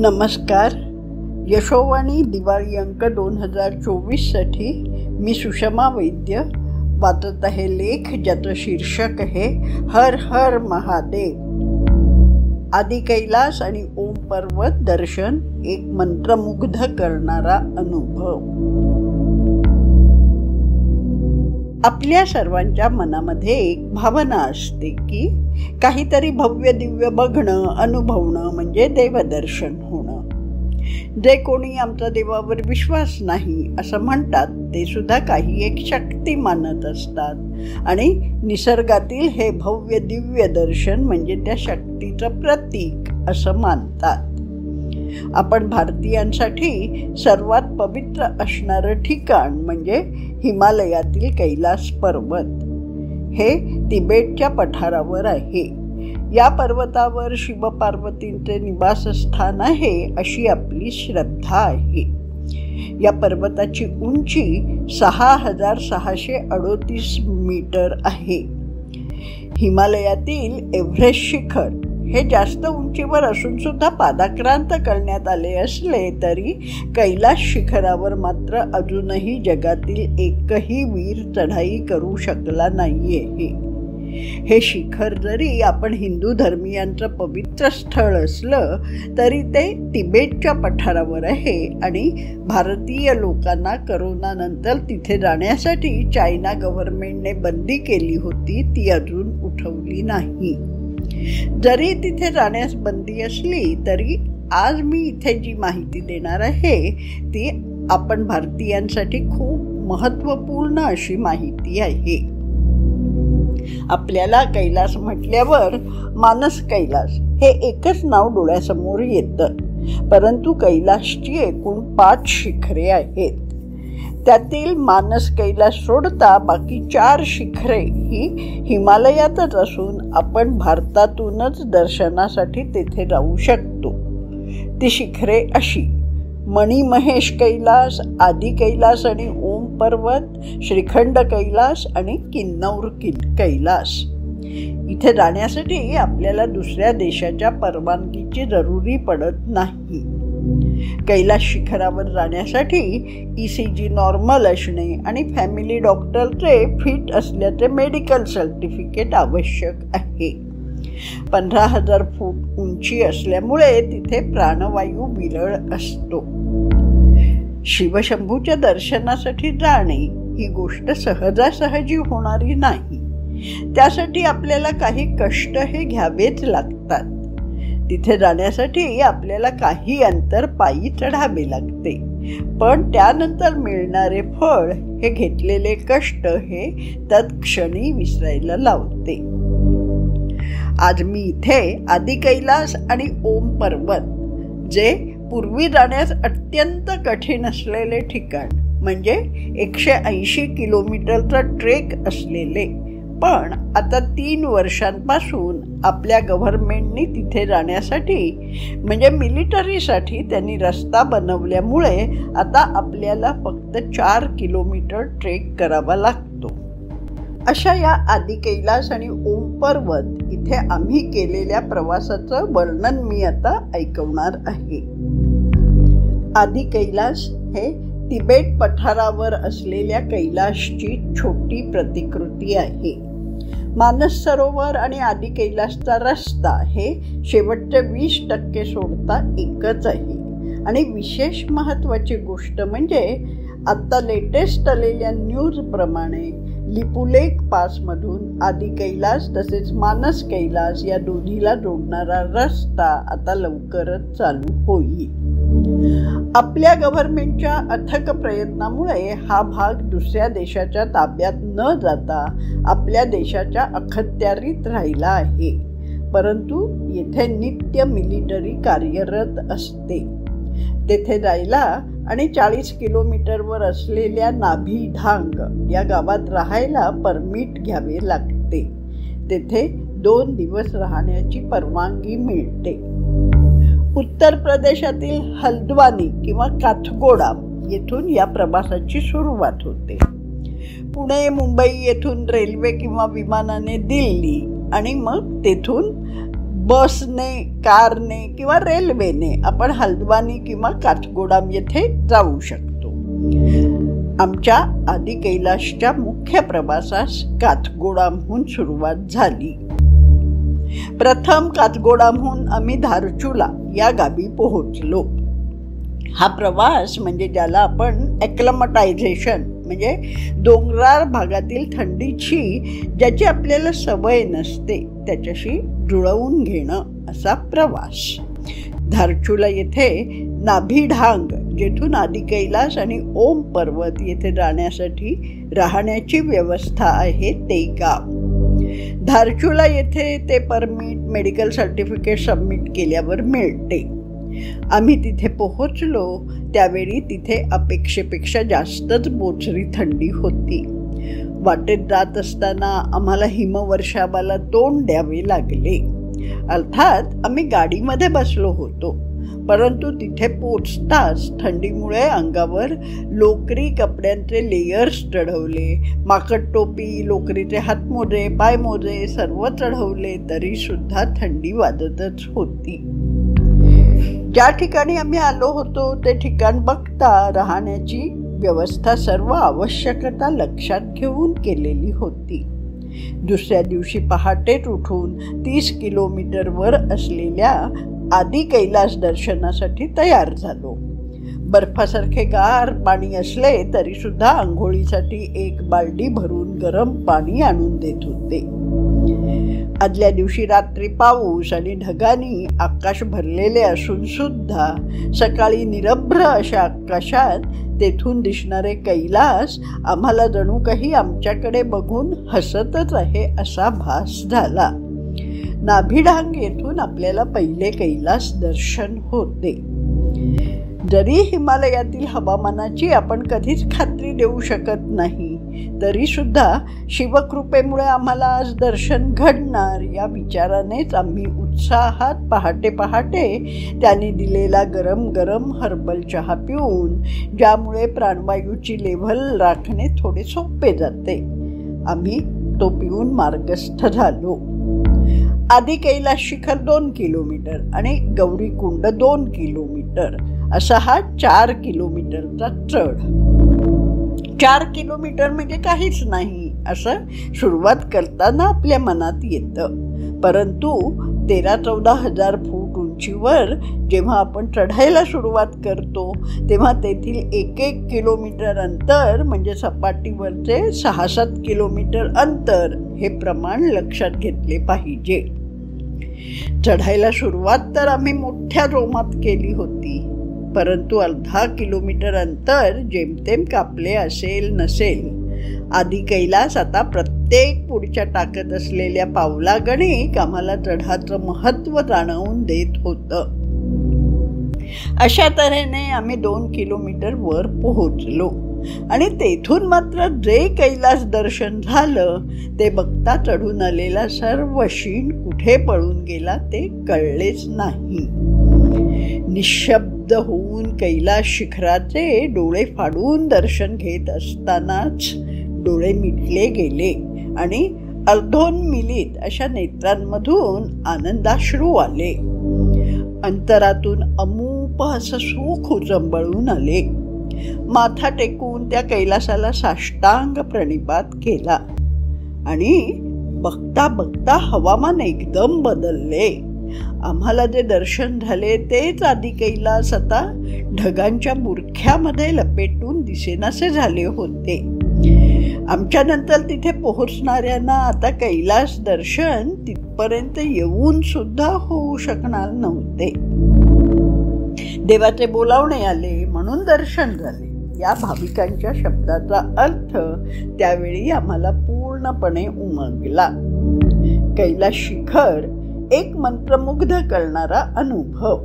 नमस्कार. यशोवाणी दिवाळी अंक 2024साठी मी सुषमा वैद्य वाचत आहे लेख ज्याचं शीर्षक आहे हर हर महादेव. आदि कैलास आणि ओम पर्वत दर्शन, एक मंत्रमुग्ध करणारा अनुभव. आपल्या सर्वांच्या मनामध्ये एक भावना असते की काहीतरी भव्य दिव्य बघणं, अनुभवणं म्हणजे देवदर्शन होणं. जे कोणी आमचा देवावर विश्वास नाही असं म्हणतात ते सुद्धा काही एक शक्ती मानत असतात आणि निसर्गातील हे भव्य दिव्य दर्शन म्हणजे त्या शक्तीचं प्रतीक असं मानतात. आपण भारतीयांसाठी सर्वात पवित्र असणारं ठिकाण म्हणजे हिमालयातील कैलास पर्वत. हे तिबेटच्या पठारावर आहे. या पर्वतावर शिवपार्वतींचे निवासस्थान आहे अशी आपली श्रद्धा आहे. या पर्वताची उंची 6638 मीटर आहे. हिमालयातील एव्हरेस्ट शिखर हे जास्त उंचीवर असून सुद्धा पादाक्रांत करण्यात आले असले तरी कैलास शिखरावर मात्र अजूनही जगातील एकही वीर चढाई करू शकला नाहीये. हे शिखर जरी आपण हिंदू धर्मियांचं पवित्र स्थळ असलं तरी ते तिबेटच्या पठारावर आहे आणि भारतीय लोकांना करोनानंतर तिथे जाण्यासाठी चायना गव्हर्नमेंटने बंदी केली होती, ती अजून उठवली नाही. जरी तिथे जाण्यास बंदी असली तरी आज मी इथे जी माहिती देणार आहे ती आपण भारतीयांसाठी खूप महत्त्वपूर्ण अशी माहिती आहे. आपल्याला कैलास म्हटल्यावर मानस कैलास हे एकच नाव डोळ्यासमोर येतं, परंतु कैलासची एकूण 5 शिखरे आहेत. त्यातील मानस कैलास सोडता बाकी 4 शिखरे ही हिमालयातच असून आपण भारतातूनच दर्शनासाठी तेथे जाऊ शकतो. ती शिखरे अशी: मणिमहेश कैलास, आदि कैलास आणि ओम पर्वत, श्रीखंड कैलास आणि किन्नौर कैलास. इथे जाण्यासाठी आपल्याला दुसऱ्या देशाच्या परवानगीची जरुरी पडत नाही. कैलास शिखरावर जाण्यासाठी ECG नॉर्मल असणे आणि फॅमिली डॉक्टरचे फिट असल्याचे मेडिकल सर्टिफिकेट आवश्यक आहे. 15,000 फूट उंची असल्यामुळे तिथे प्राणवायू विरळ असतो. शिवशंभूच्या दर्शनासाठी जाणे ही गोष्ट सहजासहजी होणारी नाही. त्यासाठी आपल्याला काही कष्ट हे घ्यावेच लागतात. तिथे जाण्यासाठी आपल्याला काही अंतर पायी चढावे लागते, पण त्यानंतर मिळणारे फळ हे घेतलेले कष्ट हे तत्क्षणी विसरायला लावते. आज मी इथे आदि कैलास आणि ओम पर्वत, जे पूर्वी जाण्यास अत्यंत कठीण असलेले ठिकाण म्हणजे 180 किलोमीटरचा ट्रेक असलेले, पण आता 3 वर्षांपासून आपल्या गव्हर्नमेंटनी तिथे जाण्यासाठी म्हणजे मिलिटरीसाठी त्यांनी रस्ता बनवल्यामुळे आता आपल्याला फक्त 4 किलोमीटर ट्रेक करावा लागतो. अशा या आदि कैलास आणि ओम पर्वत इथे आम्ही केलेल्या प्रवासाचं वर्णन मी आता ऐकवणार आहे. आदि कैलास हे तिबेट पठारावर असलेल्या कैलासची छोटी प्रतिकृती आहे. मानस सरोवर आणि आदि कैलासचा रस्ता हे शेवटचे 20% सोडता एकच आहे. आणि विशेष महत्त्वाची गोष्ट म्हणजे आता लेटेस्ट आलेल्या न्यूजप्रमाणे लिपुलेख पासमधून आदि कैलास तसेच मानस कैलास या दोन्हीला जोडणारा रस्ता आता लवकरच चालू होईल. आपल्या गव्हर्नमेंटच्या अथक प्रयत्नामुळे हा भाग दुसऱ्या देशाच्या ताब्यात न जाता आपल्या देशाच्या अखत्यारीत राहिला आहे, परंतु येथे नित्य मिलिटरी कार्यरत असते. तेथे जायला आणि 40 किलोमीटरवर असलेल्या नाभी ढांग या गावात राहायला परमिट घ्यावे लागते. तेथे 2 दिवस राहण्याची परवानगी मिळते. उत्तर प्रदेशातील हल्द्वानी किंवा काठगोडा येथून या प्रवासाची सुरुवात होते. पुणे मुंबई येथून रेल्वे किंवा विमानाने दिल्ली आणि मग तेथून बसने, कारने किंवा रेल्वेने आपण हल्द्वानी किंवा काठगोदाम येथे जाऊ शकतो. आमच्या आदि कैलासच्या मुख्य प्रवासास काठगोदामहून सुरुवात झाली. प्रथम काठगोदामहून आम्ही धारचुला या गावी पोहोचलो. हा प्रवास म्हणजे ज्याला आपण ॲक्लमटायझेशन म्हणजे डोंगराळ भागातील थंडीची ज्याची आपल्याला सवय नसते त्याच्याशी जुळवून घेणं असा प्रवास. धारचुला येथे नाभिढांग जेथून आदि कैलास आणि ओम पर्वत येथे जाण्यासाठी राहण्याची व्यवस्था आहे ते गाव. धारचुला येथे ते परमिट, मेडिकल सर्टिफिकेट सबमिट केल्यावर मिळते. आम्ही तिथे पोहोचलो त्यावेळी तिथे अपेक्षेपेक्षा जास्तच बोचरी थंडी होती. वाटेत जात असताना आम्हाला हिमवर्षावाला तोंड द्यावे लागले. अर्थात आम्ही गाडीमध्ये बसलो होतो, परंतु तिथे पोचताच थंडीमुळे अंगावर लोकरी कपड्यांचे लेयर्स चढवले. माकड टोपी, लोकरीचे हातमोजे, पायमोजे सर्व चढवले तरी सुद्धा थंडी वाजतच होती. ज्या ठिकाणी आम्ही आलो होतो ते ठिकाण बघता राहण्याची व्यवस्था सर्व आवश्यकता लक्षात घेऊन केलेली होती. दुसऱ्या दिवशी पहाटेच उठून 30 किलोमीटरवर असलेल्या आदि कैलास दर्शनासाठी तयार झालो. बर्फासारखे गार पाणी असले तरी सुद्धा आंघोळीसाठी 1 बालडी भरून गरम पाणी आणून देत होते. आदल्या दिवशी रात्री पाऊस आणि ढगांनी आकाश भरलेले असून सुद्धा सकाळी निरभ्र अशा आकाशात तेथून दिसणारे कैलास आम्हाला जणू काही आमच्याकडे बघून हसतच आहे असा भास झाला. नाभिढांग येथून आपल्याला पहिले कैलास दर्शन होते. जरी हिमालयातील हवामानाची आपण कधीच खात्री देऊ शकत नाही तरी सुद्धा शिवकृपेमुळे आम्हाला आज दर्शन घडणार या विचारानेच आम्ही उत्साहात पहाटे पहाटे त्यांनी दिलेला गरम गरम हर्बल चहा पिऊन, ज्यामुळे प्राणवायूची लेव्हल राखणे थोडे सोपे जाते, आम्ही तो पिऊन मार्गस्थ झालो. आदि कैलास शिखर 2 किलोमीटर आणि गौरीकुंड 2 किलोमीटर असा हा 4 किलोमीटरचा चढ. 4 किलोमीटर म्हणजे काहीच नाही असं सुरुवात करताना आपल्या मनात येतं, परंतु 13-14 हजार फूट उंचीवर जेव्हा आपण चढायला सुरुवात करतो तेव्हा तेथील 1-1 किलोमीटर अंतर म्हणजे सपाटीवरचे 6-7 किलोमीटर अंतर हे प्रमाण लक्षात घेतले पाहिजे. चढायला सुरुवात तर आम्ही मोठ्या जोमात केली होती, परंतु अर्धा किलोमीटर अंतर जेमतेम कापले असेल नसेल. आदि कैलास आता प्रत्येक पुढच्या टाकत असलेल्या पावलागणिक आम्हाला चढाचं महत्त्व जाणवून देत होतं. अशा तऱ्हेने आम्ही 2 किलोमीटर वर पोहोचलो आणि तेथून मात्र जे कैलास दर्शन झालं ते बघता चढून आलेला सर्व शीण कुठे पळून गेला ते कळलेच नाही. निशब्द होऊन कैलास शिखराचे डोळे फाडून दर्शन घेत असतानाच डोळे मिटले गेले आणि अर्धोन्मिलित अशा नेत्रांमधून आनंदाश्रू आले. अंतरातून अमूप असं सुख उचंबळून आले. माथा टेकून त्या कैलासाला साष्टांग प्रणिपात केला आणि बघता बघता हवामान एकदम बदलले. आम्हाला जे दर्शन झाले तेच आदि कैलास आता ढगांच्या बुरख्यामध्ये लपेटून दिसेनासे झाले होते. आमच्या नंतर तिथे पोहोचणाऱ्यांना आता कैलास दर्शन तिथपर्यंत येऊन सुद्धा होऊ शकणार नव्हते. देवाचे बोलावणे आले म्हणून दर्शन झाले या भाविकांच्या शब्दाचा अर्थ त्यावेळी आम्हाला पूर्णपणे उमगला. कैलास शिखर एक मंत्रमुग्ध करणारा अनुभव,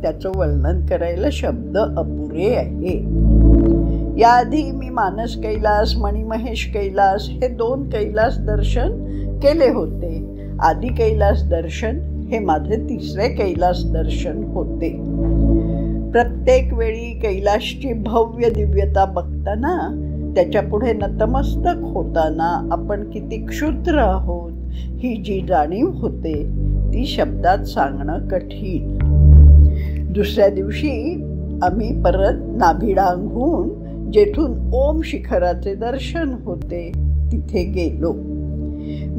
त्याचं वर्णन करायला शब्द अपुरे आहे. याआधी मी मानस कैलास, मणिमहेश कैलास हे 2 कैलास दर्शन केले होते. आदि कैलास दर्शन हे माझे 3रे कैलास दर्शन होते. प्रत्येक वेळी कैलासची भव्य दिव्यता बघताना, त्याच्या पुढे नतमस्तक होताना आपण किती क्षुद्र आहोत ही जी जाणीव होते ती शब्दात सांगणं कठीण. दुसऱ्या दिवशी आम्ही परत नाभिडांहून जेथून ओम शिखराचे दर्शन होते तिथे गेलो.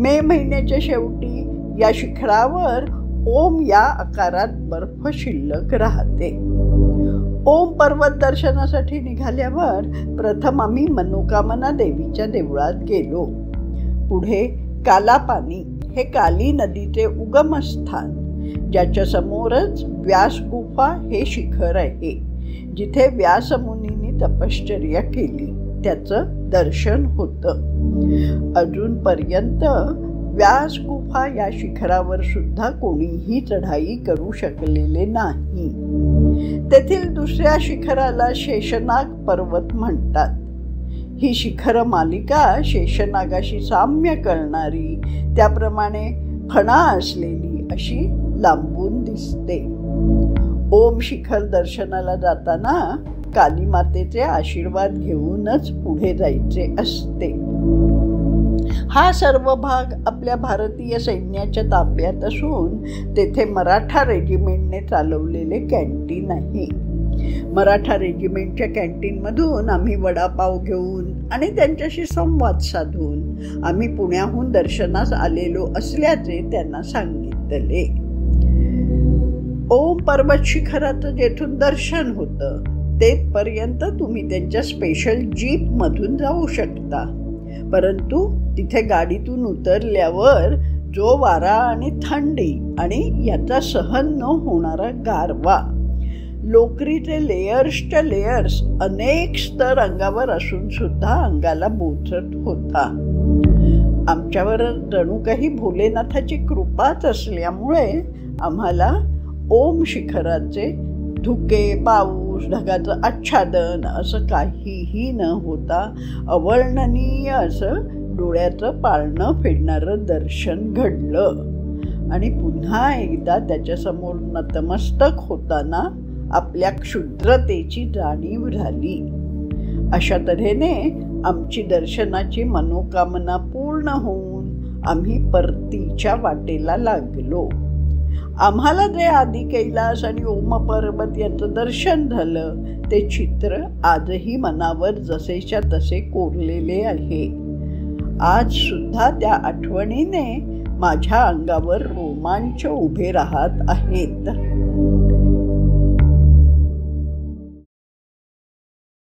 मे महिन्याच्या शेवटी या शिखरावर ओम या आकारात बर्फ शिल्लक राहते. ओम पर्वत दर्शनासाठी निघाल्यावर प्रथम आम्ही मनोकामना देवीच्या देवळात गेलो. पुढे कालापानी हे काली नदीचे उगमस्थान, ज्याच्या समोरच व्यास गुफा हे शिखर आहे, जिथे व्यासमुनींनी तपश्चर्या केली, त्याचं दर्शन होतं. अजूनपर्यंत व्यास गुफा या शिखरावर सुद्धा कोणीही चढाई करू शकलेले नाही. तेथील दुसऱ्या शिखराला शेषनाग पर्वत म्हणतात. ही शिखर मालिका शेषनागाशी साम्य करणारी, त्याप्रमाणे फणा असलेली अशी लांबून दिसते. ओम शिखर दर्शनाला जाताना काली मातेचे आशीर्वाद घेऊनच पुढे जायचे असते. हा सर्व भाग आपल्या भारतीय सैन्याच्या ताब्यात असून तेथे मराठा रेजिमेंटने चालवलेले कॅन्टीन आहे. मराठा रेजिमेंटच्या कॅन्टीनमधून आम्ही वडापाव घेऊन आणि त्यांच्याशी संवाद साधून आम्ही पुण्याहून दर्शनास आलेलो असल्याचे त्यांना सांगितले. ओम पर्वत शिखराचं जेथून दर्शन होतं तेथपर्यंत तुम्ही त्यांच्या स्पेशल जीपमधून जाऊ शकता. परंतु तिथे गाडीतून उतरल्यावर जो वारा आणि थंडी आणि याचा सहन न होणारा गारवा, लोकरीचे लेयर्सच्या लेयर्स अनेक स्तर अंगावर असून सुद्धा अंगाला बोचत होता. आमच्यावर जणू काही भोलेनाथाची कृपाच असल्यामुळे आम्हाला ओम शिखराचे धुके, पाऊस, ढगाचं आच्छादन असं काहीही न होता अवर्णनीय असं डोळ्याचं पारणं फेडणारं दर्शन घडलं. आणि पुन्हा एकदा त्याच्यासमोर नतमस्तक होताना आपल्या क्षुद्रतेची जाणीव झाली. अशा तऱ्हेने आमची दर्शनाची मनोकामना पूर्ण होऊन आम्ही परतीच्या वाटेला लागलो. आम्हाला जे आदि कैलास आणि ओम पर्वत यांचं दर्शन झालं ते चित्र आजही मनावर जसेच्या तसे कोरलेले आहे. आज सुद्धा त्या आठवणीने माझ्या अंगावर रोमांच उभे राहत आहेत.